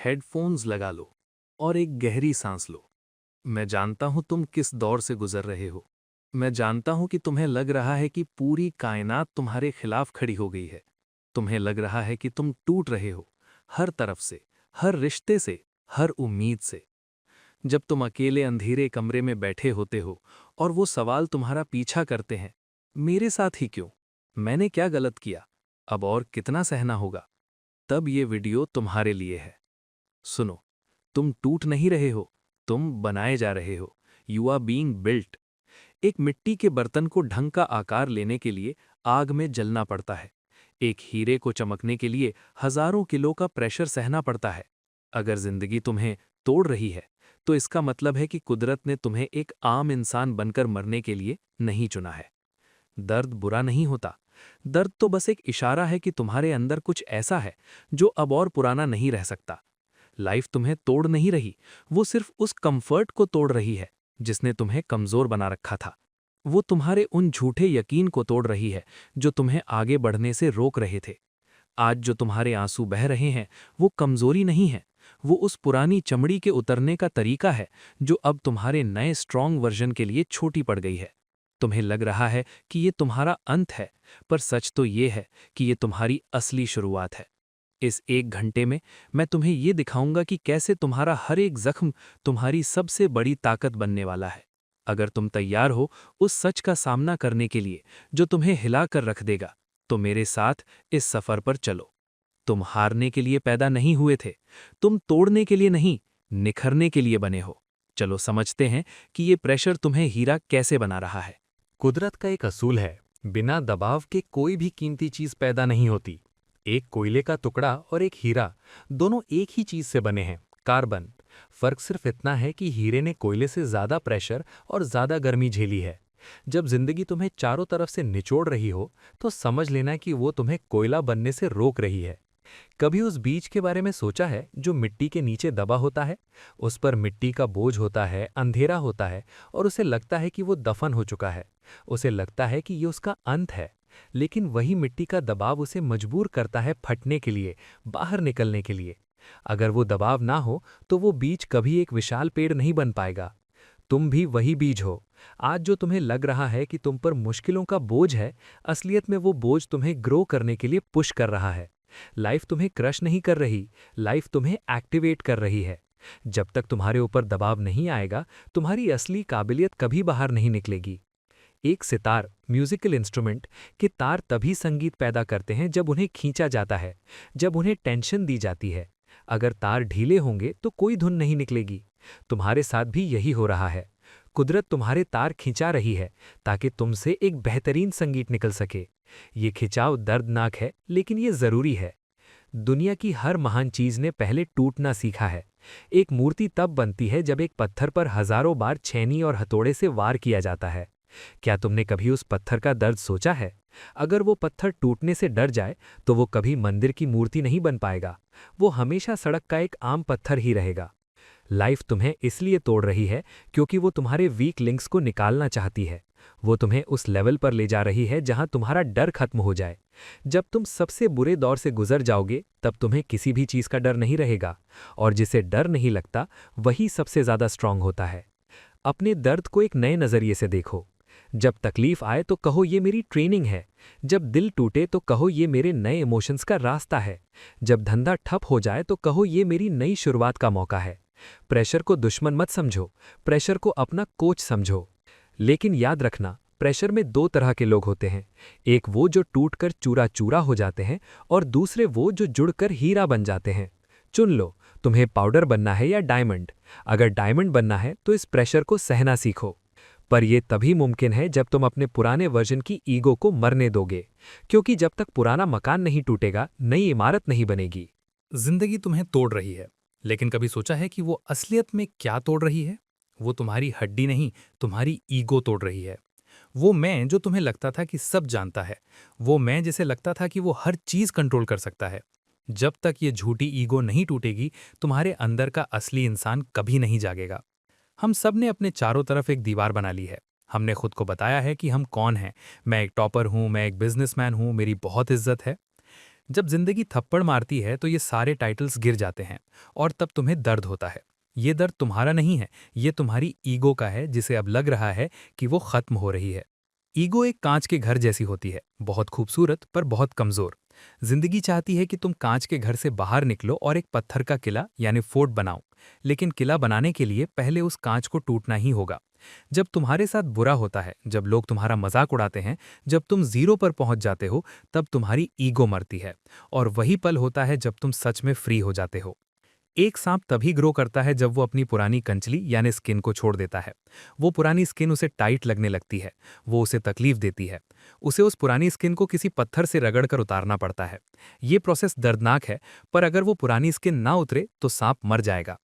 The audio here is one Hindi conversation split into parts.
हेडफोन्स लगा लो और एक गहरी सांस लो। मैं जानता हूं तुम किस दौर से गुजर रहे हो। मैं जानता हूं कि तुम्हें लग रहा है कि पूरी कायनात तुम्हारे खिलाफ खड़ी हो गई है। तुम्हें लग रहा है कि तुम टूट रहे हो, हर तरफ से, हर रिश्ते से, हर उम्मीद से। जब तुम अकेले अंधेरे कमरे में बैठे होते हो और वो सवाल तुम्हारा पीछा करते हैं, मेरे साथ ही क्यों? मैंने क्या गलत किया? अब और कितना सहना होगा? तब ये वीडियो तुम्हारे लिए है। सुनो, तुम टूट नहीं रहे हो, तुम बनाए जा रहे हो। You are being built. एक मिट्टी के बर्तन को ढंग का आकार लेने के लिए आग में जलना पड़ता है। एक हीरे को चमकने के लिए हजारों किलो का प्रेशर सहना पड़ता है। अगर जिंदगी तुम्हें तोड़ रही है, तो इसका मतलब है कि कुदरत ने तुम्हें एक आम इंसान बनकर मरने के लिए नहीं चुना है। दर्द बुरा नहीं होता। दर्द तो बस एक इशारा है कि तुम्हारे अंदर कुछ ऐसा है जो अब और पुराना नहीं रह सकता। लाइफ तुम्हें तोड़ नहीं रही, वो सिर्फ उस कंफर्ट को तोड़ रही है जिसने तुम्हें कमजोर बना रखा था। वो तुम्हारे उन झूठे यकीन को तोड़ रही है जो तुम्हें आगे बढ़ने से रोक रहे थे। आज जो तुम्हारे आंसू बह रहे हैं, वो कमजोरी नहीं है। वो उस पुरानी चमड़ी के उतरने का तरीका है जो अब तुम्हारे नए स्ट्रॉन्ग वर्जन के लिए छोटी पड़ गई है। तुम्हें लग रहा है कि ये तुम्हारा अंत है, पर सच तो ये है कि ये तुम्हारी असली शुरुआत है। इस 1 घंटे में मैं तुम्हें ये दिखाऊंगा कि कैसे तुम्हारा हर एक जख्म तुम्हारी सबसे बड़ी ताकत बनने वाला है। अगर तुम तैयार हो उस सच का सामना करने के लिए जो तुम्हें हिला कर रख देगा, तो मेरे साथ इस सफर पर चलो। तुम हारने के लिए पैदा नहीं हुए थे, तुम तोड़ने के लिए नहीं, निखरने के लिए बने हो। चलो समझते हैं कि ये प्रेशर तुम्हें हीरा कैसे बना रहा है। कुदरत का एक असूल है, बिना दबाव के कोई भी कीमती चीज पैदा नहीं होती। एक कोयले का टुकड़ा और एक हीरा दोनों एक ही चीज से बने हैं, कार्बन। फर्क सिर्फ इतना है कि हीरे ने कोयले से ज्यादा प्रेशर और ज्यादा गर्मी झेली है। जब जिंदगी तुम्हें चारों तरफ से निचोड़ रही हो, तो समझ लेना कि वो तुम्हें कोयला बनने से रोक रही है। कभी उस बीज के बारे में सोचा है जो मिट्टी के नीचे दबा होता है? उस पर मिट्टी का बोझ होता है, अंधेरा होता है, और उसे लगता है कि वो दफन हो चुका है। उसे लगता है कि ये उसका अंत है। लेकिन वही मिट्टी का दबाव उसे मजबूर करता है फटने के लिए, बाहर निकलने के लिए। अगर वो दबाव ना हो तो वो बीज कभी एक विशाल पेड़ नहीं बन पाएगा। तुम भी वही बीज हो। आज जो तुम्हें लग रहा है कि तुम पर मुश्किलों का बोझ है, असलियत में वो बोझ तुम्हें ग्रो करने के लिए पुश कर रहा है। लाइफ तुम्हें क्रश नहीं कर रही, लाइफ तुम्हें एक्टिवेट कर रही है। जब तक तुम्हारे ऊपर दबाव नहीं आएगा, तुम्हारी असली काबिलियत कभी बाहर नहीं निकलेगी। एक सितार, म्यूजिकल इंस्ट्रूमेंट, के तार तभी संगीत पैदा करते हैं जब उन्हें खींचा जाता है, जब उन्हें टेंशन दी जाती है। अगर तार ढीले होंगे तो कोई धुन नहीं निकलेगी। तुम्हारे साथ भी यही हो रहा है। कुदरत तुम्हारे तार खिंचा रही है ताकि तुमसे एक बेहतरीन संगीत निकल सके। ये खिंचाव दर्दनाक है, लेकिन ये जरूरी है। दुनिया की हर महान चीज ने पहले टूटना सीखा है। एक मूर्ति तब बनती है जब एक पत्थर पर हजारों बार छेनी और हथौड़े से वार किया जाता है। क्या तुमने कभी उस पत्थर का दर्द सोचा है? अगर वो पत्थर टूटने से डर जाए, तो वो कभी मंदिर की मूर्ति नहीं बन पाएगा। वो हमेशा सड़क का एक आम पत्थर ही रहेगा। लाइफ तुम्हें इसलिए तोड़ रही है क्योंकि वो तुम्हारे वीक लिंक्स को निकालना चाहती है। वो तुम्हें उस लेवल पर ले जा रही है जहां तुम्हारा डर खत्म हो जाए। जब तुम सबसे बुरे दौर से गुजर जाओगे, तब तुम्हें किसी भी चीज का डर नहीं रहेगा। और जिसे डर नहीं लगता, वही सबसे ज्यादा स्ट्रांग होता है। अपने दर्द को एक नए नजरिए से देखो। जब तकलीफ आए तो कहो ये मेरी ट्रेनिंग है। जब दिल टूटे तो कहो ये मेरे नए इमोशंस का रास्ता है। जब धंधा ठप हो जाए तो कहो ये मेरी नई शुरुआत का मौका है। प्रेशर को दुश्मन मत समझो, प्रेशर को अपना कोच समझो। लेकिन याद रखना, प्रेशर में दो तरह के लोग होते हैं। एक वो जो टूटकर चूरा चूरा हो जाते हैं, और दूसरे वो जो जुड़कर हीरा बन जाते हैं। चुन लो, तुम्हें पाउडर बनना है या डायमंड। अगर डायमंड बनना है तो इस प्रेशर को सहना सीखो। पर यह तभी मुमकिन है जब तुम अपने पुराने वर्जन की ईगो को मरने दोगे। क्योंकि जब तक पुराना मकान नहीं टूटेगा, नई इमारत नहीं बनेगी। जिंदगी तुम्हें तोड़ रही है, लेकिन कभी सोचा है कि वो असलियत में क्या तोड़ रही है? वो तुम्हारी हड्डी नहीं, तुम्हारी ईगो तोड़ रही है। वो मैं जो तुम्हें लगता था कि सब जानता है, वो मैं जिसे लगता था कि वो हर चीज कंट्रोल कर सकता है। जब तक ये झूठी ईगो नहीं टूटेगी, तुम्हारे अंदर का असली इंसान कभी नहीं जागेगा। हम सब ने अपने चारों तरफ एक दीवार बना ली है। हमने खुद को बताया है कि हम कौन हैं। मैं एक टॉपर हूं, मैं एक बिजनेसमैन हूं, मेरी बहुत इज्जत है। जब जिंदगी थप्पड़ मारती है तो ये सारे टाइटल्स गिर जाते हैं और तब तुम्हें दर्द होता है। ये दर्द तुम्हारा नहीं है, ये तुम्हारी ईगो का है जिसे अब लग रहा है कि वो खत्म हो रही है। ईगो एक कांच के घर जैसी होती है, बहुत खूबसूरत पर बहुत कमजोर। जिंदगी चाहती है कि तुम कांच के घर से बाहर निकलो और एक पत्थर का किला यानी फोर्ट बनाओ, लेकिन किला बनाने के लिए पहले उस कांच को टूटना ही होगा। जब तुम्हारे साथ बुरा होता है, जब लोग तुम्हारा मजाक उड़ाते हैं, जब तुम जीरो पर पहुंच जाते हो, तब तुम्हारी ईगो मरती है। और वही पल होता है जब तुम सच में फ्री हो जाते हो। एक सांप तभी ग्रो करता है जब वो अपनी पुरानी कंचली यानी स्किन को छोड़ देता है। वो पुरानी स्किन उसे टाइट लगने लगती है, वो उसे तकलीफ देती है। उसे उस पुरानी स्किन को किसी पत्थर से रगड़कर उतारना पड़ता है। ये प्रोसेस दर्दनाक है, पर अगर वो पुरानी स्किन ना उतरे तो सांप मर जाएगा।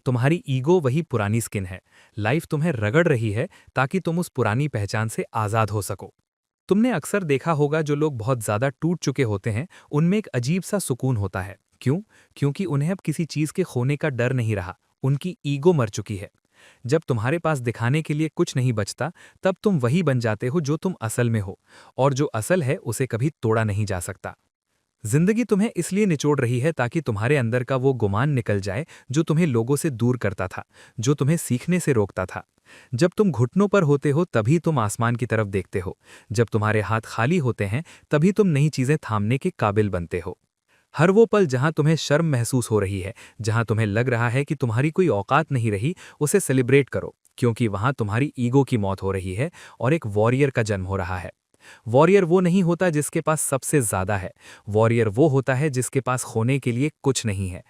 तुम्हारी ईगो वही पुरानी स्किन है। लाइफ तुम्हें रगड़ रही है ताकि तुम उस पुरानी पहचान से आजाद हो सको। तुमने अक्सर देखा होगा जो लोग बहुत ज्यादा टूट चुके होते हैं, उनमें एक अजीब सा सुकून होता है। क्यों? क्योंकि उन्हें अब किसी चीज के खोने का डर नहीं रहा, उनकी ईगो मर चुकी है। जब तुम्हारे पास दिखाने के लिए कुछ नहीं बचता, तब तुम वही बन जाते हो जो तुम असल में हो, और जो असल है उसे कभी तोड़ा नहीं जा सकता। जिंदगी तुम्हें इसलिए निचोड़ रही है ताकि तुम्हारे अंदर का वो गुमान निकल जाए जो तुम्हें लोगों से दूर करता था, जो तुम्हें सीखने से रोकता था। जब तुम घुटनों पर होते हो तभी तुम आसमान की तरफ देखते हो। जब तुम्हारे हाथ खाली होते हैं तभी तुम नई चीजें थामने के काबिल बनते हो। हर वो पल जहां तुम्हें शर्म महसूस हो रही है, जहां तुम्हें लग रहा है कि तुम्हारी कोई औकात नहीं रही, उसे सेलिब्रेट करो, क्योंकि वहां तुम्हारी ईगो की मौत हो रही है और एक वॉरियर का जन्म हो रहा है। वॉरियर वो नहीं होता जिसके पास सबसे ज्यादा है। वॉरियर वो होता है जिसके पास खोने के लिए कुछ नहीं है।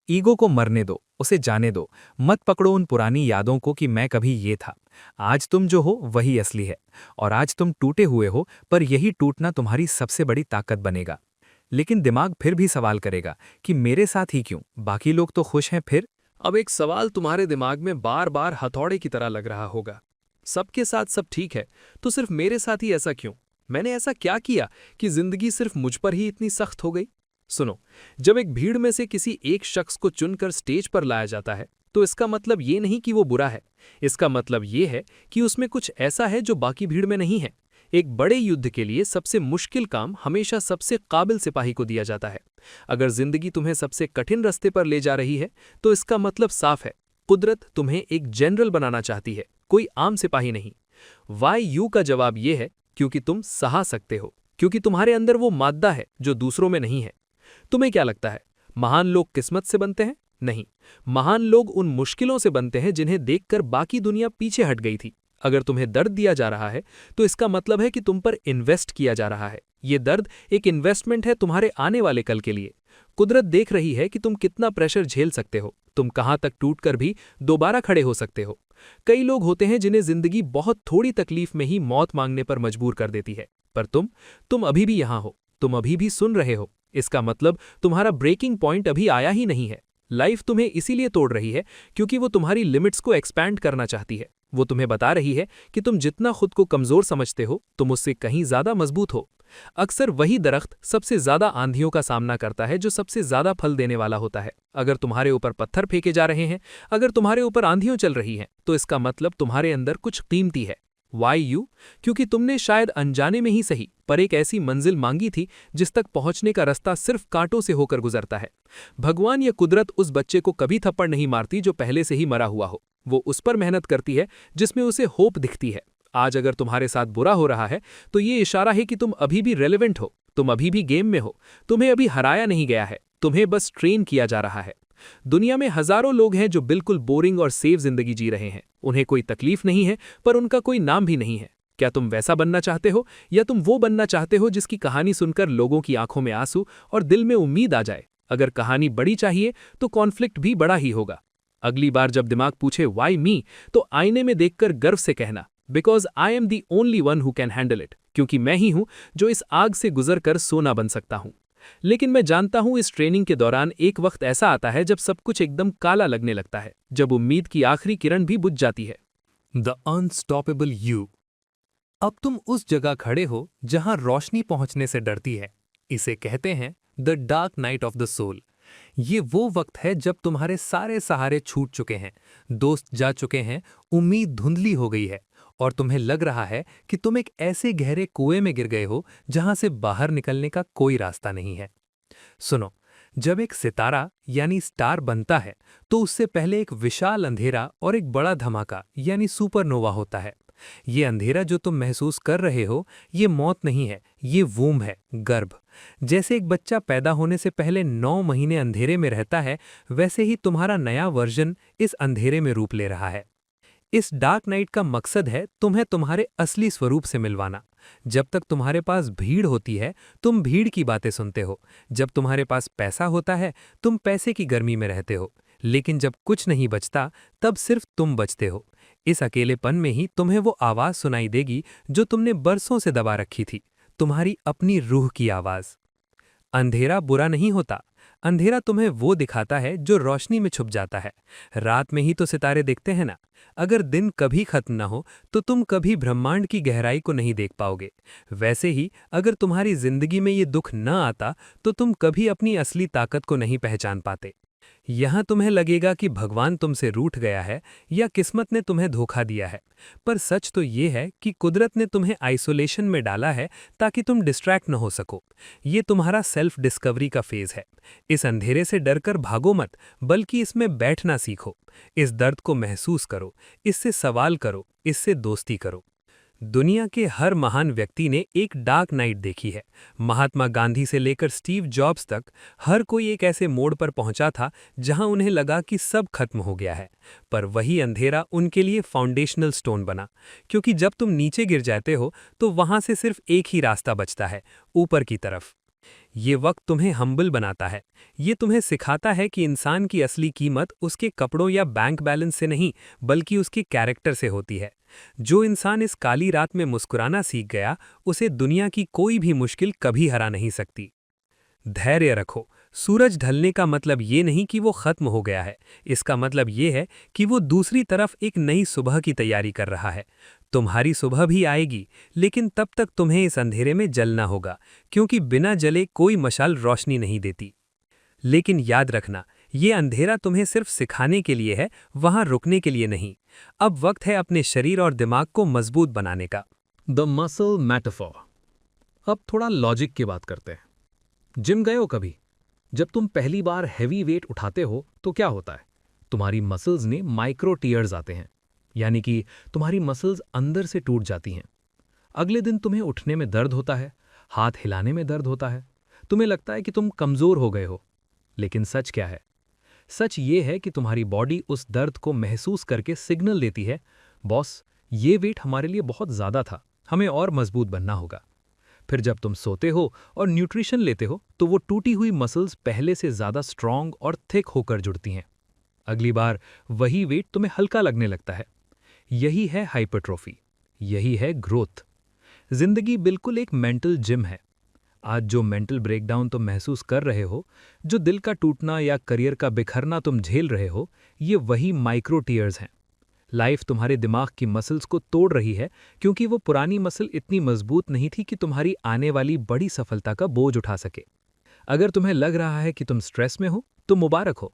ईगो को मरने दो, उसे जाने दो। मत पकड़ो उन पुरानी यादों को कि मैं कभी ये था। आज तुम जो हो वही असली है। और आज तुम टूटे हुए हो, पर यही टूटना तुम्हारी सबसे बड़ी ताकत बनेगा। लेकिन दिमाग फिर भी सवाल करेगा कि मेरे साथ ही क्यों, बाकी लोग तो खुश हैं फिर। अब एक सवाल तुम्हारे दिमाग में बार बार हथौड़े की तरह लग रहा होगा। सबके साथ सब ठीक है, तो सिर्फ मेरे साथ ही ऐसा क्यों? मैंने ऐसा क्या किया कि जिंदगी सिर्फ मुझ पर ही इतनी सख्त हो गई? सुनो, जब एक भीड़ में से किसी एक शख्स को चुनकर स्टेज पर लाया जाता है, तो इसका मतलब ये नहीं कि वो बुरा है। इसका मतलब ये है कि उसमें कुछ ऐसा है जो बाकी भीड़ में नहीं है। एक बड़े युद्ध के लिए सबसे मुश्किल काम हमेशा सबसे काबिल सिपाही को दिया जाता है। अगर जिंदगी तुम्हें सबसे कठिन रास्ते पर ले जा रही है, तो इसका मतलब साफ है, कुदरत तुम्हें एक जनरल बनाना चाहती है, कोई आम सिपाही नहीं। वाई यू का जवाब यह है, क्योंकि तुम सहा सकते हो, क्योंकि तुम्हारे अंदर वो मादा है जो दूसरों में नहीं है। तुम्हें क्या लगता है, महान लोग किस्मत से बनते हैं? नहीं, महान लोग उन मुश्किलों से बनते हैं जिन्हें देखकर बाकी दुनिया पीछे हट गई थी। अगर तुम्हें दर्द दिया जा रहा है, तो इसका मतलब है कि तुम पर इन्वेस्ट किया जा रहा है। ये दर्द एक इन्वेस्टमेंट है तुम्हारे आने वाले कल के लिए। कुदरत देख रही है कि तुम कितना प्रेशर झेल सकते हो, तुम कहां तक टूटकर भी दोबारा खड़े हो सकते हो। कई लोग होते हैं जिन्हें जिंदगी बहुत थोड़ी तकलीफ में ही मौत मांगने पर मजबूर कर देती है, पर तुम अभी भी यहां हो, तुम अभी भी सुन रहे हो। इसका मतलब तुम्हारा ब्रेकिंग पॉइंट अभी आया ही नहीं है। लाइफ तुम्हें इसीलिए तोड़ रही है क्योंकि वो तुम्हारी लिमिट्स को एक्सपैंड करना चाहती है। वो तुम्हें बता रही है कि तुम जितना खुद को कमजोर समझते हो, तुम उससे कहीं ज्यादा मजबूत हो। अक्सर वही दरख्त सबसे ज्यादा आंधियों का सामना करता है जो सबसे ज्यादा फल देने वाला होता है। अगर तुम्हारे ऊपर पत्थर फेंके जा रहे हैं, अगर तुम्हारे ऊपर आंधियों चल रही हैं, तो इसका मतलब तुम्हारे अंदर कुछ कीमती है। Why you? क्योंकि तुमने शायद अनजाने में ही सही, पर एक ऐसी मंजिल मांगी थी जिस तक पहुंचने का रास्ता सिर्फ कांटों से होकर गुजरता है। भगवान या कुदरत उस बच्चे को कभी थप्पड़ नहीं मारती जो पहले से ही मरा हुआ हो। वो उस पर मेहनत करती है जिसमें उसे होप दिखती है। आज अगर तुम्हारे साथ बुरा हो रहा है, तो ये इशारा है कि तुम अभी भी रेलेवेंट हो, तुम अभी भी गेम में हो, तुम्हें अभी हराया नहीं गया है, तुम्हें बस ट्रेन किया जा रहा है। दुनिया में हजारों लोग हैं जो बिल्कुल बोरिंग और सेफ जिंदगी जी रहे हैं। उन्हें कोई तकलीफ नहीं है, पर उनका कोई नाम भी नहीं है। क्या तुम वैसा बनना चाहते हो, या तुम वो बनना चाहते हो जिसकी कहानी सुनकर लोगों की आंखों में आंसू और दिल में उम्मीद आ जाए? अगर कहानी बड़ी चाहिए तो कॉन्फ्लिक्ट भी बड़ा ही होगा। अगली बार जब दिमाग पूछे वाई मी, तो आईने में देखकर गर्व से कहना, because I am the only one who can handle it. क्योंकि मैं ही हूं जो इस आग से गुजर कर सोना बन सकता हूं। लेकिन मैं जानता हूं इस ट्रेनिंग के दौरान एक वक्त ऐसा आता है जब सब कुछ एकदम काला लगने लगता है, जब उम्मीद की आखिरी किरण भी बुझ जाती है। The unstoppable you. अब तुम उस जगह खड़े हो जहां रोशनी पहुंचने से डरती है। इसे कहते हैं the dark night of the soul. ये वो वक्त है जब तुम्हारे सारे सहारे छूट चुके हैं, दोस्त जा चुके हैं, उम्मीद धुंधली हो गई है, और तुम्हें लग रहा है कि तुम एक ऐसे गहरे कुएं में गिर गए हो जहां से बाहर निकलने का कोई रास्ता नहीं है। सुनो, जब एक सितारा यानी स्टार बनता है तो उससे पहले एक विशाल अंधेरा और एक बड़ा धमाका यानी सुपरनोवा होता है। ये अंधेरा जो तुम महसूस कर रहे हो, ये मौत नहीं है, ये वूम है, गर्भ। जैसे एक बच्चा पैदा होने से पहले 9 महीने अंधेरे में रहता है, वैसे ही तुम्हारा नया वर्जन इस अंधेरे में रूप ले रहा है। इस डार्क नाइट का मकसद है तुम्हें तुम्हारे असली स्वरूप से मिलवाना। जब तक तुम्हारे पास भीड़ होती है, तुम भीड़ की बातें सुनते हो। जब तुम्हारे पास पैसा होता है, तुम पैसे की गर्मी में रहते हो। लेकिन जब कुछ नहीं बचता, तब सिर्फ तुम बचते हो। इस अकेलेपन में ही तुम्हें वो आवाज़ सुनाई देगी जो तुमने बरसों से दबा रखी थी, तुम्हारी अपनी रूह की आवाज़। अंधेरा बुरा नहीं होता। अंधेरा तुम्हें वो दिखाता है जो रोशनी में छुप जाता है। रात में ही तो सितारे दिखते हैं ना। अगर दिन कभी खत्म ना हो तो तुम कभी ब्रह्मांड की गहराई को नहीं देख पाओगे। वैसे ही अगर तुम्हारी जिंदगी में ये दुख न आता तो तुम कभी अपनी असली ताकत को नहीं पहचान पाते। यहाँ तुम्हें लगेगा कि भगवान तुमसे रूठ गया है या किस्मत ने तुम्हें धोखा दिया है। पर सच तो ये है कि कुदरत ने तुम्हें आइसोलेशन में डाला है ताकि तुम डिस्ट्रैक्ट न हो सको। ये तुम्हारा सेल्फ डिस्कवरी का फेज है। इस अंधेरे से डरकर भागो मत, बल्कि इसमें बैठना सीखो। इस दर्द को महसूस करो, इससे सवाल करो, इससे दोस्ती करो। दुनिया के हर महान व्यक्ति ने एक डार्क नाइट देखी है। महात्मा गांधी से लेकर स्टीव जॉब्स तक हर कोई एक ऐसे मोड़ पर पहुंचा था जहां उन्हें लगा कि सब खत्म हो गया है। पर वही अंधेरा उनके लिए फाउंडेशनल स्टोन बना, क्योंकि जब तुम नीचे गिर जाते हो तो वहां से सिर्फ एक ही रास्ता बचता है, ऊपर की तरफ। ये वक्त तुम्हें हम्बल बनाता है। ये तुम्हें सिखाता है कि इंसान की असली कीमत उसके कपड़ों या बैंक बैलेंस से नहीं, बल्कि उसके कैरेक्टर से होती है। जो इंसान इस काली रात में मुस्कुराना सीख गया, उसे दुनिया की कोई भी मुश्किल कभी हरा नहीं सकती। धैर्य रखो। सूरज ढलने का मतलब ये नहीं कि वो खत्म हो गया है। इसका मतलब ये है कि वो दूसरी तरफ एक नई सुबह की तैयारी कर रहा है। तुम्हारी सुबह भी आएगी, लेकिन तब तक तुम्हें इस अंधेरे में जलना होगा, क्योंकि बिना जले कोई मशाल रोशनी नहीं देती। लेकिन याद रखना, ये अंधेरा तुम्हें सिर्फ सिखाने के लिए है, वहां रुकने के लिए नहीं। अब वक्त है अपने शरीर और दिमाग को मजबूत बनाने का। The muscle metaphor. अब थोड़ा लॉजिक की बात करते हैं। जिम गए हो कभी? जब तुम पहली बार हैवी वेट उठाते हो तो क्या होता है? तुम्हारी मसल्स में माइक्रो टीयर्स आते हैं, यानी कि तुम्हारी मसल्स अंदर से टूट जाती हैं। अगले दिन तुम्हें उठने में दर्द होता है, हाथ हिलाने में दर्द होता है, तुम्हें लगता है कि तुम कमजोर हो गए हो। लेकिन सच क्या है? सच ये है कि तुम्हारी बॉडी उस दर्द को महसूस करके सिग्नल देती है, बॉस, ये वेट हमारे लिए बहुत ज़्यादा था, हमें और मजबूत बनना होगा। फिर जब तुम सोते हो और न्यूट्रिशन लेते हो तो वो टूटी हुई मसल्स पहले से ज़्यादा स्ट्रांग और थिक होकर जुड़ती हैं। अगली बार वही वेट तुम्हें हल्का लगने लगता है। यही है हाइपरट्रोफी, यही है ग्रोथ। जिंदगी बिल्कुल एक मेंटल जिम है। आज जो मेंटल ब्रेकडाउन तुम महसूस कर रहे हो, जो दिल का टूटना या करियर का बिखरना तुम झेल रहे हो, ये वही माइक्रो टीयर्स हैं। लाइफ तुम्हारे दिमाग की मसल्स को तोड़ रही है, क्योंकि वो पुरानी मसल इतनी मजबूत नहीं थी कि तुम्हारी आने वाली बड़ी सफलता का बोझ उठा सके। अगर तुम्हें लग रहा है कि तुम स्ट्रेस में हो, तो मुबारक हो।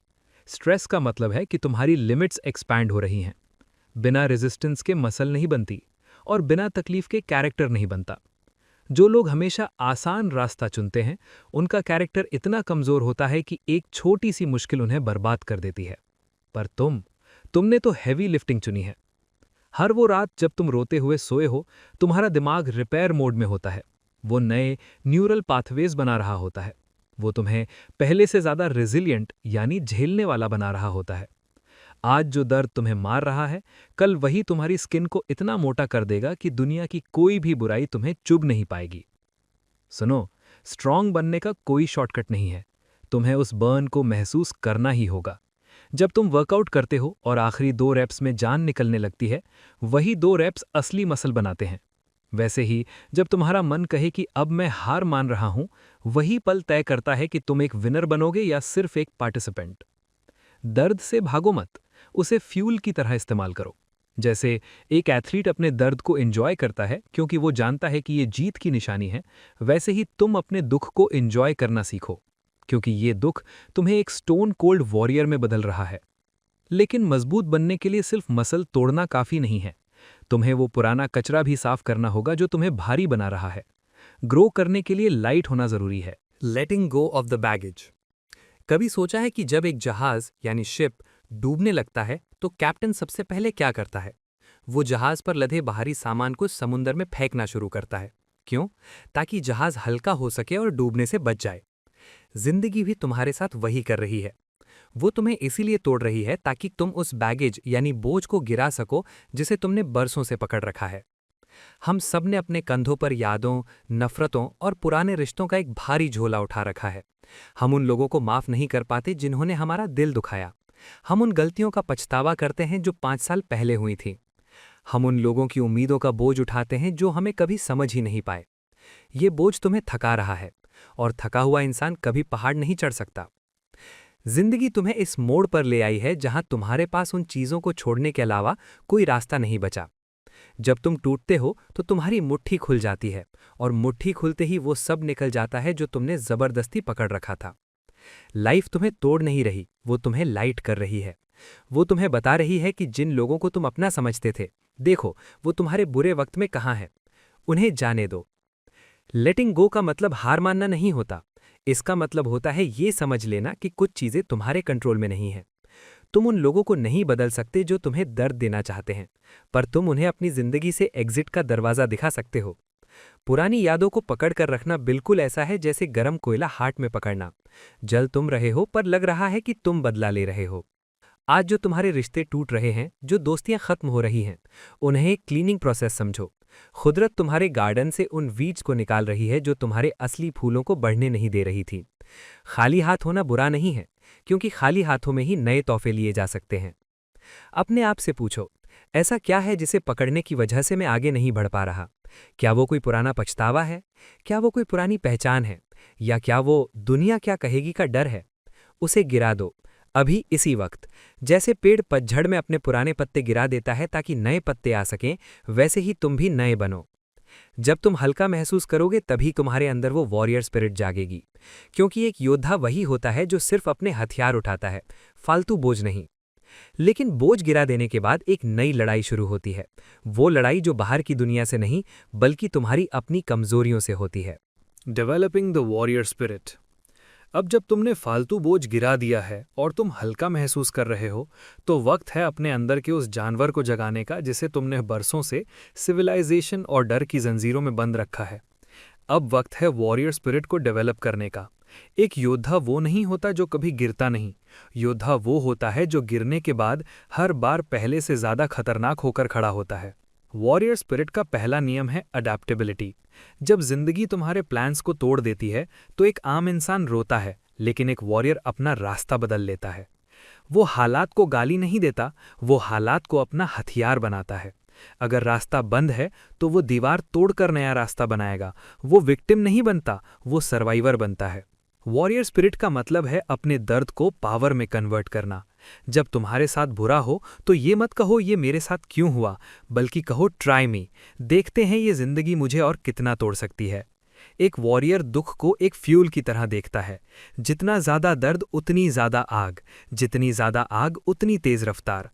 स्ट्रेस का मतलब है कि तुम्हारी लिमिट्स एक्सपैंड हो रही हैं। बिना रेजिस्टेंस के मसल नहीं बनती, और बिना तकलीफ के कैरेक्टर नहीं बनता। जो लोग हमेशा आसान रास्ता चुनते हैं, उनका कैरेक्टर इतना कमजोर होता है कि एक छोटी सी मुश्किल उन्हें बर्बाद कर देती है। पर तुमने तो हैवी लिफ्टिंग चुनी है। हर वो रात जब तुम रोते हुए सोए हो, तुम्हारा दिमाग रिपेयर मोड में होता है। वो नए न्यूरल पाथवेज बना रहा होता है। वो तुम्हें पहले से ज्यादा रेजिलिएंट यानी झेलने वाला बना रहा होता है। आज जो दर्द तुम्हें मार रहा है, कल वही तुम्हारी स्किन को इतना मोटा कर देगा कि दुनिया की कोई भी बुराई तुम्हें चुभ नहीं पाएगी। सुनो, स्ट्रांग बनने का कोई शॉर्टकट नहीं है। तुम्हें उस बर्न को महसूस करना ही होगा। जब तुम वर्कआउट करते हो और आखिरी 2 रेप्स में जान निकलने लगती है, वही 2 रेप्स असली मसल बनाते हैं। वैसे ही जब तुम्हारा मन कहे कि अब मैं हार मान रहा हूं, वही पल तय करता है कि तुम एक विनर बनोगे या सिर्फ एक पार्टिसिपेंट। दर्द से भागो मत, उसे फ्यूल की तरह इस्तेमाल करो। जैसे एक एथलीट अपने दर्द को एंजॉय करता है क्योंकि वो जानता है कि ये जीत की निशानी है, वैसे ही तुम अपने दुख को एंजॉय करना सीखो, क्योंकि ये दुख तुम्हें एक स्टोन कोल्ड वॉरियर में बदल रहा है। लेकिन मजबूत बनने के लिए सिर्फ मसल तोड़ना काफी नहीं है। तुम्हें वो पुराना कचरा भी साफ करना होगा जो तुम्हें भारी बना रहा है। ग्रो करने के लिए लाइट होना जरूरी है, लेटिंग गो ऑफ द बैगेज। कभी सोचा है कि जब एक जहाज यानी शिप डूबने लगता है तो कैप्टन सबसे पहले क्या करता है? वो जहाज पर लदे बाहरी सामान को समुंदर में फेंकना शुरू करता है। क्यों? ताकि जहाज हल्का हो सके और डूबने से बच जाए। जिंदगी भी तुम्हारे साथ वही कर रही है। वो तुम्हें इसीलिए तोड़ रही है ताकि तुम उस बैगेज यानी बोझ को गिरा सको जिसे तुमने बरसों से पकड़ रखा है। हम सब ने अपने कंधों पर यादों, नफरतों और पुराने रिश्तों का एक भारी झोला उठा रखा है। हम उन लोगों को माफ नहीं कर पाते जिन्होंने हमारा दिल दुखाया। हम उन गलतियों का पछतावा करते हैं जो 5 साल पहले हुई थीं। हम उन लोगों की उम्मीदों का बोझ उठाते हैं जो हमें कभी समझ ही नहीं पाए। ये बोझ तुम्हें थका रहा है और थका हुआ इंसान कभी पहाड़ नहीं चढ़ सकता। जिंदगी तुम्हें इस मोड़ पर ले आई है जहां तुम्हारे पास उन चीजों को छोड़ने के अलावा कोई रास्ता नहीं बचा। जब तुम टूटते हो तो तुम्हारी मुट्ठी खुल जाती है और मुट्ठी खुलते ही वो सब निकल जाता है जो तुमने जबरदस्ती पकड़ रखा था। लाइफ तुम्हें तोड़ नहीं रही, वो तुम्हें लाइट कर रही है। वो तुम्हें बता रही है कि जिन लोगों को तुम अपना समझते थे, देखो वो तुम्हारे बुरे वक्त में कहाँ हैं। उन्हें जाने दो। लेटिंग गो का मतलब हार मानना नहीं होता। इसका मतलब होता है ये समझ लेना कि कुछ चीजें तुम्हारे कंट्रोल में नहीं हैं। तुम उन लोगों को नहीं बदल सकते जो तुम्हें दर्द देना चाहते हैं, पर तुम उन्हें अपनी जिंदगी से एग्जिट का दरवाजा दिखा सकते हो। पुरानी यादों को पकड़ कर रखना बिल्कुल ऐसा है जैसे गर्म कोयला हाथ में पकड़ना। जल तुम रहे हो पर लग रहा है कि तुम बदला ले रहे हो। आज जो तुम्हारे रिश्ते टूट रहे हैं, जो दोस्तियां खत्म हो रही हैं, उन्हें एक क्लीनिंग प्रोसेस समझो। कुदरत तुम्हारे गार्डन से उन वीड्स को निकाल रही है जो तुम्हारे असली फूलों को बढ़ने नहीं दे रही थी। खाली हाथ होना बुरा नहीं है, क्योंकि खाली हाथों में ही नए तोहफे लिए जा सकते हैं। अपने आप से पूछो, ऐसा क्या है जिसे पकड़ने की वजह से मैं आगे नहीं बढ़ पा रहा? क्या वो कोई पुराना पछतावा है? क्या वो कोई पुरानी पहचान है? या क्या वो दुनिया क्या कहेगी का डर है? उसे गिरा दो, अभी इसी वक्त। जैसे पेड़ पतझड़ में अपने पुराने पत्ते गिरा देता है ताकि नए पत्ते आ सकें, वैसे ही तुम भी नए बनो। जब तुम हल्का महसूस करोगे तभी तुम्हारे अंदर वो वॉरियर स्पिरिट जागेगी, क्योंकि एक योद्धा वही होता है जो सिर्फ अपने हथियार उठाता है, फालतू बोझ नहीं। लेकिन बोझ गिरा देने के बाद एक नई लड़ाई शुरू होती है। वो लड़ाई जो बाहर की दुनिया से नहीं, बल्कि तुम्हारी अपनी कमजोरियों से होती है। Developing the warrior spirit. अब जब तुमने फालतू बोझ गिरा दिया है और तुम हल्का महसूस कर रहे हो, तो वक्त है अपने अंदर के उस जानवर को जगाने का जिसे तुमने बरसों से सिविलाइजेशन और डर की जंजीरों में बंद रखा है। अब वक्त है वॉरियर स्पिरिट को डेवलप करने का। एक योद्धा वो नहीं होता जो कभी गिरता नहीं। योद्धा वो होता है जो गिरने के बाद हर बार पहले से ज्यादा खतरनाक होकर खड़ा होता है। वॉरियर स्पिरिट का पहला नियम है अडैप्टेबिलिटी। जब जिंदगी तुम्हारे प्लान्स को तोड़ देती है तो एक आम इंसान रोता है, लेकिन एक वॉरियर अपना रास्ता बदल लेता है। वो हालात को गाली नहीं देता, वो हालात को अपना हथियार बनाता है। अगर रास्ता बंद है तो वो दीवार तोड़कर नया रास्ता बनाएगा। वो विक्टिम नहीं बनता, वो सर्वाइवर बनता है। वॉरियर स्पिरिट का मतलब है अपने दर्द को पावर में कन्वर्ट करना। जब तुम्हारे साथ बुरा हो तो ये मत कहो ये मेरे साथ क्यों हुआ, बल्कि कहो ट्राई मी, देखते हैं ये जिंदगी मुझे और कितना तोड़ सकती है। एक वॉरियर दुख को एक फ्यूल की तरह देखता है। जितना ज्यादा दर्द उतनी ज्यादा आग, जितनी ज्यादा आग उतनी तेज रफ्तार।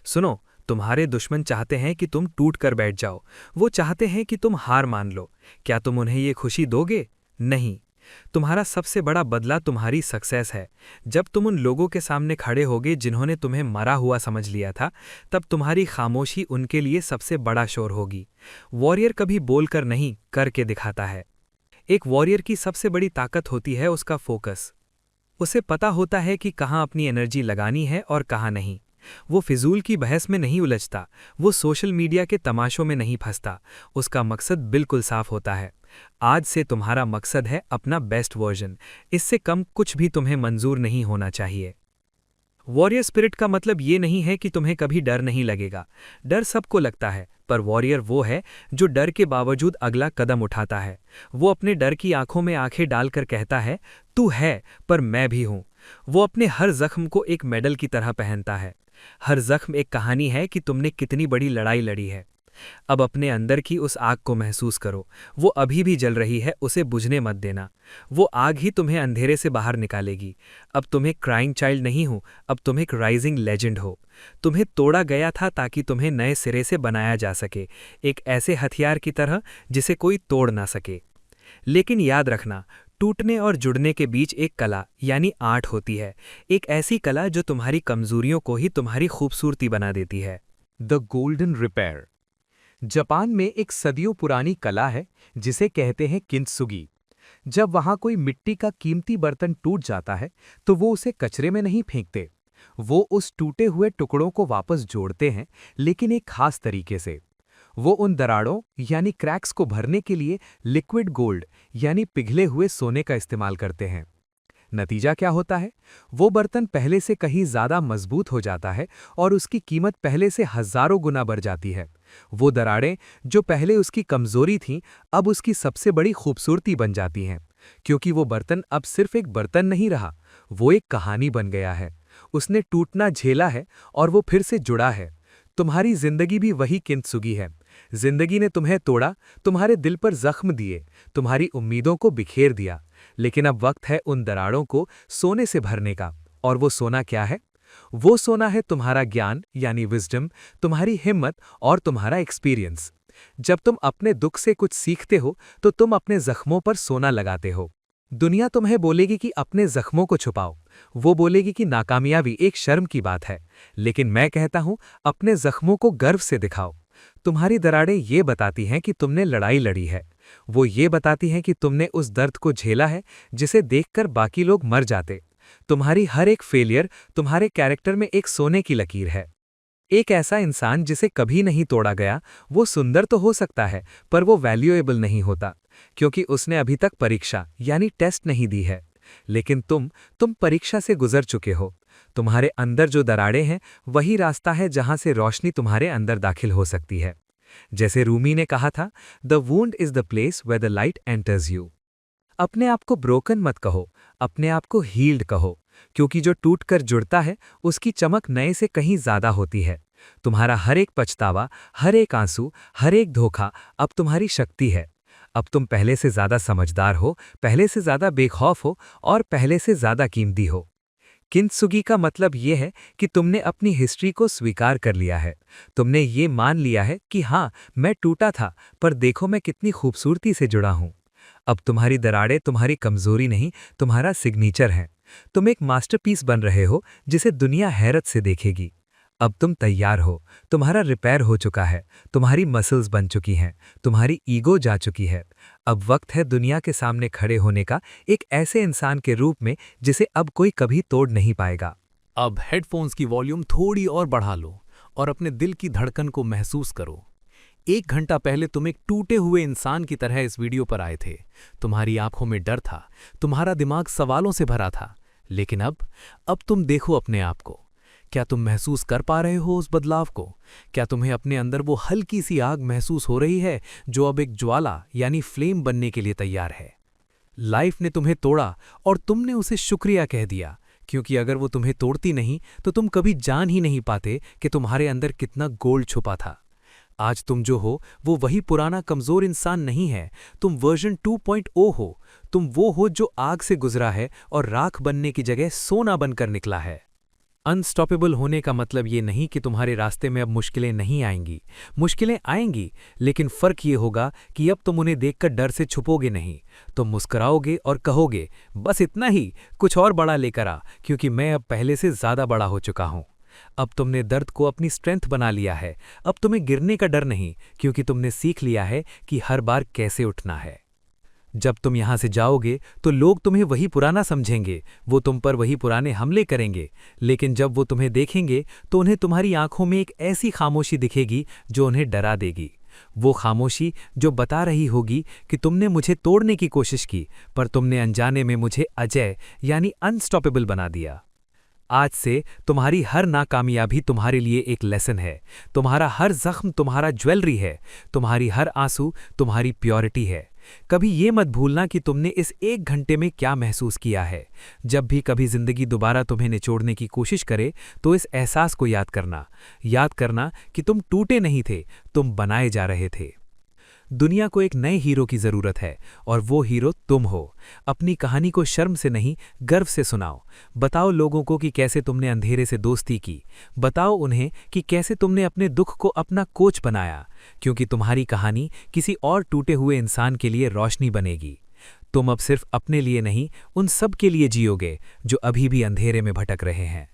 सुनो, तुम्हारे दुश्मन चाहते हैं कि तुम टूट कर बैठ जाओ। वो चाहते हैं कि तुम हार मान लो। क्या तुम उन्हें ये खुशी दोगे? नहीं। तुम्हारा सबसे बड़ा बदला तुम्हारी सक्सेस है। जब तुम उन लोगों के सामने खड़े होगे जिन्होंने तुम्हें मरा हुआ समझ लिया था, तब तुम्हारी खामोशी उनके लिए सबसे बड़ा शोर होगी। वॉरियर कभी बोलकर नहीं, करके दिखाता है। एक वॉरियर की सबसे बड़ी ताकत होती है उसका फोकस। उसे पता होता है कि कहाँ अपनी एनर्जी लगानी है और कहाँ नहीं। वो फिजूल की बहस में नहीं उलझता, वो सोशल मीडिया के तमाशों में नहीं फंसता। उसका मकसद बिल्कुल साफ होता है। आज से तुम्हारा मकसद है अपना बेस्ट वर्जन। इससे कम कुछ भी तुम्हें मंजूर नहीं होना चाहिए। वॉरियर स्पिरिट का मतलब ये नहीं है कि तुम्हें कभी डर नहीं लगेगा। डर सबको लगता है, पर वॉरियर वो है जो डर के बावजूद अगला कदम उठाता है। वो अपने डर की आंखों में आंखें डालकर कहता है, तू है पर मैं भी हूं। वो अपने हर जख्म को एक मेडल की तरह पहनता है। हर जख्म एक कहानी है कि तुमने कितनी बड़ी लड़ाई लड़ी है। अब अपने अंदर की उस आग को महसूस करो। वो अभी भी जल रही है, उसे बुझने मत देना। वो आग ही तुम्हें अंधेरे से बाहर निकालेगी। अब तुम एक क्राइंग चाइल्ड नहीं हो, अब तुम एक राइजिंग लेजेंड हो। तुम्हें तोड़ा गया था ताकि तुम्हें नए सिरे से बनाया जा सके, एक ऐसे हथियार की तरह जिसे कोई तोड़ ना सके। लेकिन याद रखना, टूटने और जुड़ने के बीच एक कला यानी आर्ट होती है, एक ऐसी कला जो तुम्हारी कमजोरियों को ही तुम्हारी खूबसूरती बना देती है। द गोल्डन रिपेयर जापान में एक सदियों पुरानी कला है जिसे कहते हैं किंत्सुगी। जब वहां कोई मिट्टी का कीमती बर्तन टूट जाता है तो वो उसे कचरे में नहीं फेंकते। वो उस टूटे हुए टुकड़ों को वापस जोड़ते हैं, लेकिन एक खास तरीके से। वो उन दरारों यानी क्रैक्स को भरने के लिए लिक्विड गोल्ड यानी पिघले हुए सोने का इस्तेमाल करते हैं। नतीजा क्या होता है? वो बर्तन पहले से कहीं ज्यादा मजबूत हो जाता है और उसकी कीमत पहले से हजारों गुना बढ़ जाती है। वो दरारें जो पहले उसकी कमजोरी थीं, अब उसकी सबसे बड़ी खूबसूरती बन जाती हैं, क्योंकि वो बर्तन अब सिर्फ एक बर्तन नहीं रहा, वो एक कहानी बन गया है। उसने टूटना झेला है और वो फिर से जुड़ा है। तुम्हारी जिंदगी भी वही किंत्सुगी है। जिंदगी ने तुम्हें तोड़ा, तुम्हारे दिल पर जख्म दिए, तुम्हारी उम्मीदों को बिखेर दिया, लेकिन अब वक्त है उन दरारों को सोने से भरने का। और वो सोना क्या है? वो सोना है तुम्हारा ज्ञान यानी विजडम, तुम्हारी हिम्मत और तुम्हारा एक्सपीरियंस। जब तुम अपने दुख से कुछ सीखते हो तो तुम अपने जख्मों पर सोना लगाते हो। दुनिया तुम्हें बोलेगी कि अपने जख्मों को छुपाओ, वो बोलेगी कि नाकामयाबी एक शर्म की बात है, लेकिन मैं कहता हूं अपने जख्मों को गर्व से दिखाओ। तुम्हारी दरारें ये बताती हैं कि तुमने लड़ाई लड़ी है। वो ये बताती हैं कि तुमने उस दर्द को झेला है जिसे देखकर बाकी लोग मर जाते। तुम्हारी हर एक फेलियर तुम्हारे कैरेक्टर में एक सोने की लकीर है। एक ऐसा इंसान जिसे कभी नहीं तोड़ा गया, वो सुंदर तो हो सकता है पर वो वैल्यूएबल नहीं होता, क्योंकि उसने अभी तक परीक्षा यानी टेस्ट नहीं दी है। लेकिन तुम परीक्षा से गुजर चुके हो। तुम्हारे अंदर जो दरारें हैं वही रास्ता है जहां से रोशनी तुम्हारे अंदर दाखिल हो सकती है। जैसे रूमी ने कहा था, the wound is the place where the light enters you. अपने आप को ब्रोकन मत कहो, अपने आप को हील्ड कहो, क्योंकि जो टूट कर जुड़ता है उसकी चमक नए से कहीं ज्यादा होती है। तुम्हारा हर एक पछतावा, हर एक आंसू, हर एक धोखा अब तुम्हारी शक्ति है। अब तुम पहले से ज्यादा समझदार हो, पहले से ज्यादा बेखौफ हो और पहले से ज्यादा कीमती हो। किंत्सुगी का मतलब ये है कि तुमने अपनी हिस्ट्री को स्वीकार कर लिया है। तुमने ये मान लिया है कि हाँ, मैं टूटा था, पर देखो मैं कितनी खूबसूरती से जुड़ा हूं। अब तुम्हारी दरारें तुम्हारी कमजोरी नहीं, तुम्हारा सिग्नेचर है। तुम एक मास्टरपीस बन रहे हो जिसे दुनिया हैरत से देखेगी। अब तुम तैयार हो, तुम्हारा रिपेयर हो चुका है, तुम्हारी मसल्स बन चुकी हैं, तुम्हारी ईगो जा चुकी है। अब वक्त है दुनिया के सामने खड़े होने का, एक ऐसे इंसान के रूप में जिसे अब कोई कभी तोड़ नहीं पाएगा। अब हेडफोन्स की वॉल्यूम थोड़ी और बढ़ा लो और अपने दिल की धड़कन को महसूस करो। 1 घंटा पहले तुम एक टूटे हुए इंसान की तरह इस वीडियो पर आए थे। तुम्हारी आंखों में डर था, तुम्हारा दिमाग सवालों से भरा था। लेकिन अब तुम देखो अपने आप को। क्या तुम महसूस कर पा रहे हो उस बदलाव को? क्या तुम्हें अपने अंदर वो हल्की सी आग महसूस हो रही है जो अब एक ज्वाला यानी फ्लेम बनने के लिए तैयार है? लाइफ ने तुम्हें तोड़ा और तुमने उसे शुक्रिया कह दिया, क्योंकि अगर वो तुम्हें तोड़ती नहीं तो तुम कभी जान ही नहीं पाते कि तुम्हारे अंदर कितना गोल्ड छुपा था। आज तुम जो हो वो वही पुराना कमजोर इंसान नहीं है, तुम वर्जन 2.0 हो। तुम वो हो जो आग से गुजरा है और राख बनने की जगह सोना बनकर निकला है। अनस्टॉपेबल होने का मतलब ये नहीं कि तुम्हारे रास्ते में अब मुश्किलें नहीं आएंगी। मुश्किलें आएंगी, लेकिन फर्क ये होगा कि अब तुम उन्हें देखकर डर से छुपोगे नहीं। तुम मुस्कुराओगे और कहोगे, बस इतना ही, कुछ और बड़ा लेकर आ, क्योंकि मैं अब पहले से ज्यादा बड़ा हो चुका हूं। अब तुमने दर्द को अपनी स्ट्रेंथ बना लिया है। अब तुम्हें गिरने का डर नहीं, क्योंकि तुमने सीख लिया है कि हर बार कैसे उठना है। जब तुम यहां से जाओगे तो लोग तुम्हें वही पुराना समझेंगे, वो तुम पर वही पुराने हमले करेंगे। लेकिन जब वो तुम्हें देखेंगे तो उन्हें तुम्हारी आंखों में एक ऐसी खामोशी दिखेगी जो उन्हें डरा देगी। वो खामोशी जो बता रही होगी कि तुमने मुझे तोड़ने की कोशिश की, पर तुमने अनजाने में मुझे अजय यानी अनस्टॉपेबल बना दिया। आज से तुम्हारी हर नाकामयाबी तुम्हारे लिए एक लेसन है। तुम्हारा हर जख्म तुम्हारा ज्वेलरी है, तुम्हारी हर आंसू तुम्हारी प्योरिटी है। कभी ये मत भूलना कि तुमने इस 1 घंटे में क्या महसूस किया है। जब भी कभी जिंदगी दोबारा तुम्हें निचोड़ने की कोशिश करे तो इस एहसास को याद करना कि तुम टूटे नहीं थे, तुम बनाए जा रहे थे। दुनिया को एक नए हीरो की जरूरत है और वो हीरो तुम हो। अपनी कहानी को शर्म से नहीं, गर्व से सुनाओ। बताओ लोगों को कि कैसे तुमने अंधेरे से दोस्ती की। बताओ उन्हें कि कैसे तुमने अपने दुख को अपना कोच बनाया, क्योंकि तुम्हारी कहानी किसी और टूटे हुए इंसान के लिए रोशनी बनेगी। तुम अब सिर्फ अपने लिए नहीं, उन सब के लिए जियोगे जो अभी भी अंधेरे में भटक रहे हैं।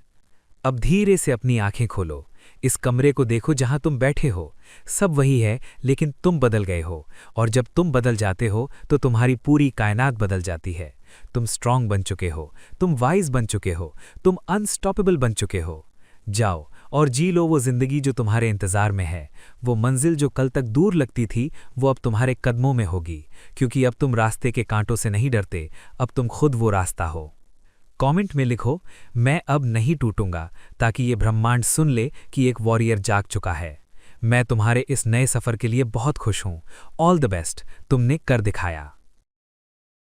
अब धीरे से अपनी आंखें खोलो। इस कमरे को देखो जहां तुम बैठे हो। सब वही है, लेकिन तुम बदल गए हो। और जब तुम बदल जाते हो तो तुम्हारी पूरी कायनात बदल जाती है। तुम स्ट्रांग बन चुके हो, तुम वाइज बन चुके हो, तुम अनस्टॉपेबल बन चुके हो। जाओ और जी लो वो जिंदगी जो तुम्हारे इंतजार में है। वो मंजिल जो कल तक दूर लगती थी, वो अब तुम्हारे कदमों में होगी, क्योंकि अब तुम रास्ते के कांटों से नहीं डरते, अब तुम खुद वो रास्ता हो। कमेंट में लिखो, मैं अब नहीं टूटूंगा, ताकि ये ब्रह्मांड सुन ले कि एक वॉरियर जाग चुका है। मैं तुम्हारे इस नए सफर के लिए बहुत खुश हूं। ऑल द बेस्ट, तुमने कर दिखाया।